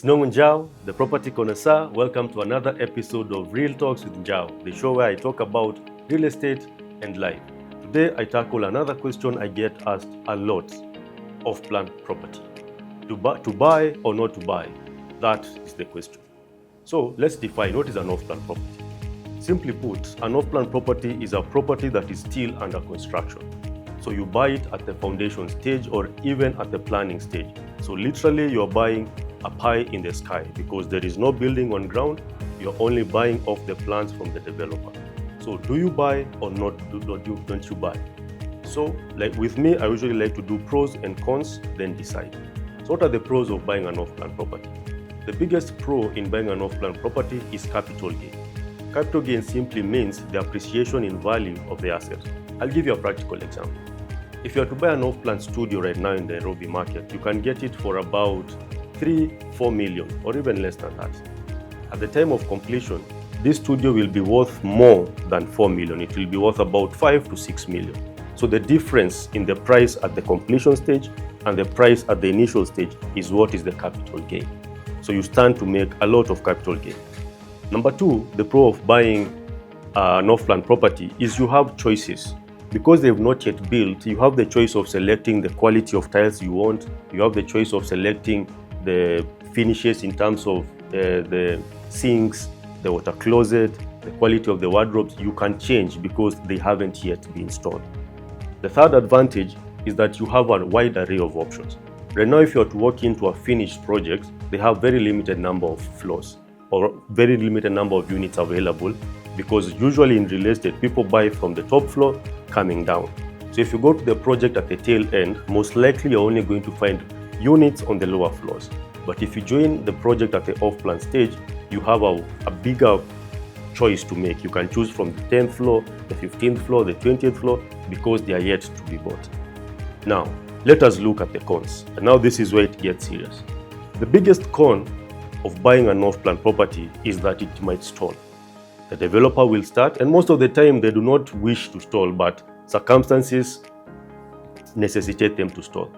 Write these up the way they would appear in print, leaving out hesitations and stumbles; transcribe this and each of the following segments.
It's Nong Njao, the property connoisseur. Welcome to another episode of Real Talks with Njao, the show where I talk about real estate and life. Today, I tackle another question I get asked a lot: off-plan property. To buy or not to buy? That is the question. So let's define what is an off-plan property. Simply put, an off-plan property is a property that is still under construction. So you buy it at the foundation stage or even at the planning stage. So literally you're buying a pie in the sky because there is no building on ground. You're only buying off the plans from the developer. So do you buy or don't you buy? So like with me, I usually like to do pros and cons, then decide. So what are the pros of buying an off-plan property? The biggest pro in buying an off-plan property is capital gain. Capital gain simply means the appreciation in value of the asset. I'll give you a practical example. If you are to buy an off-plan studio right now in the Nairobi market, you can get it for about 3-4 million or even less than that. At the time of completion, this studio will be worth more than 4 million. It will be worth about 5 to 6 million. So the difference in the price at the completion stage and the price at the initial stage is what is the capital gain. So you stand to make a lot of capital gain. Number two, the pro of buying an off-plan property is you have choices. Because they've not yet built, you have the choice of selecting the quality of tiles you want. You have the choice of selecting the finishes in terms of the sinks, the water closet, the quality of the wardrobes. You can change because they haven't yet been installed. The third advantage is that you have a wide array of options. Right now, if you are to walk into a finished project, they have very limited number of floors or very limited number of units available, because usually in real estate, people buy from the top floor coming down. So if you go to the project at the tail end, most likely you're only going to find units on the lower floors. But if you join the project at the off-plan stage, you have a bigger choice to make. You can choose from the 10th floor, the 15th floor, the 20th floor, because they are yet to be bought. Now, let us look at the cons. And now this is where it gets serious. The biggest con of buying an off-plan property is that it might stall. The developer will start, and most of the time they do not wish to stall, but circumstances necessitate them to stall.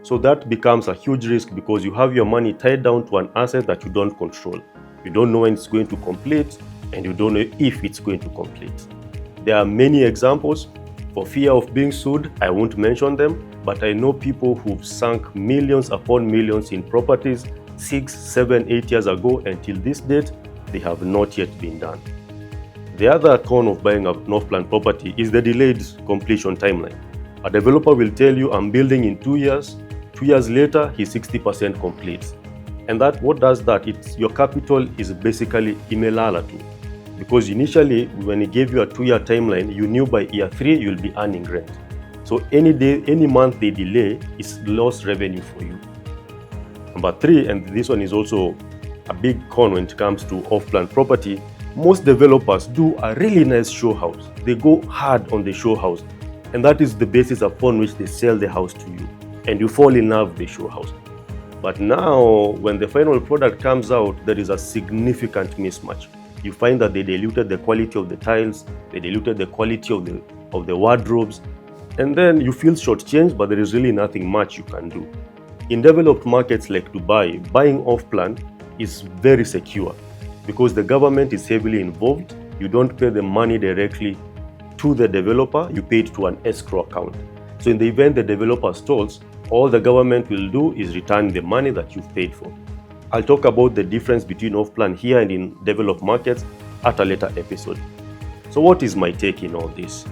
So that becomes a huge risk because you have your money tied down to an asset that you don't control. You don't know when it's going to complete, and you don't know if it's going to complete. There are many examples. For fear of being sued, I won't mention them, but I know people who've sunk millions upon millions in properties 6, 7, 8 years ago, and till this date, they have not yet been done. The other con of buying an off-plan property is the delayed completion timeline. A developer will tell you, I'm building in 2 years. 2 years later, he's 60% complete. And what does that? Your capital is basically imelala too. Because initially, when he gave you a 2-year timeline, you knew by year 3, you'll be earning rent. So any day, any month they delay is lost revenue for you. Number 3, and this one is also a big con when it comes to off-plan property, most developers do a really nice show house. They go hard on the show house, and that is the basis upon which they sell the house to you, and you fall in love with the show house. But now, when the final product comes out, there is a significant mismatch. You find that they diluted the quality of the tiles, they diluted the quality of the wardrobes, and then you feel shortchanged, but there is really nothing much you can do. In developed markets like Dubai, buying off-plan is very secure because the government is heavily involved. You don't pay the money directly to the developer, you pay it to an escrow account. So in the event the developer stalls, all the government will do is return the money that you've paid for. I'll talk about the difference between off-plan here and in developed markets at a later episode. So what is my take in all this?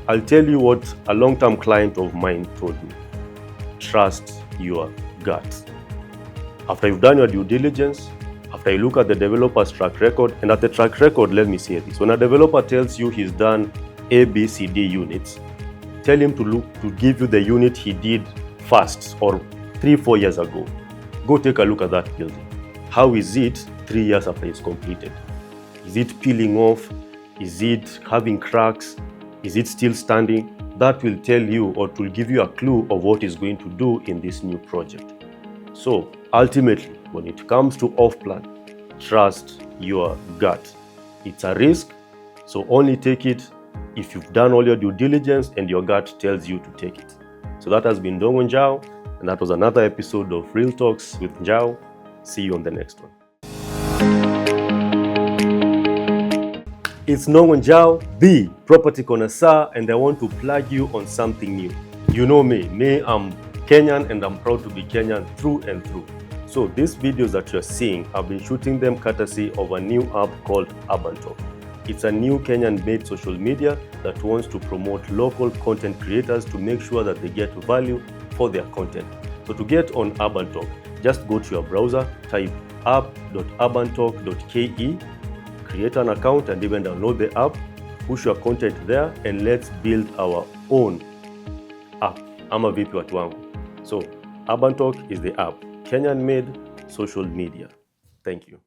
I'll tell you what a long-term client of mine told me. Trust your gut. After you've done your due diligence, after you look at the developer's track record, and at the track record, let me say this. When a developer tells you he's done A, B, C, D units, tell him to give you the unit he did first or 3-4 years ago. Go take a look at that building. How is it 3 years after it's completed? Is it peeling off? Is it having cracks? Is it still standing? That will tell you, or it will give you a clue of what it's going to do in this new project. So ultimately, when it comes to off-plan, trust your gut. It's a risk, so only take it if you've done all your due diligence and your gut tells you to take it. So that has been Nong Njao, and that was another episode of Real Talks with Njao. See you on the next one. It's Nongo Njao, the property connoisseur, and I want to plug you on something new. You know me, I'm Kenyan and I'm proud to be Kenyan through and through. So these videos that you're seeing, I've been shooting them courtesy of a new app called Talk. It's a new Kenyan-made social media that wants to promote local content creators to make sure that they get value for their content. So to get on Talk, just go to your browser, type app.urbantalk.ke, create an account and even download the app, push your content there, and let's build our own app. Ama vipi watu wangu. So Talk is the app, Kenyan-made social media. Thank you.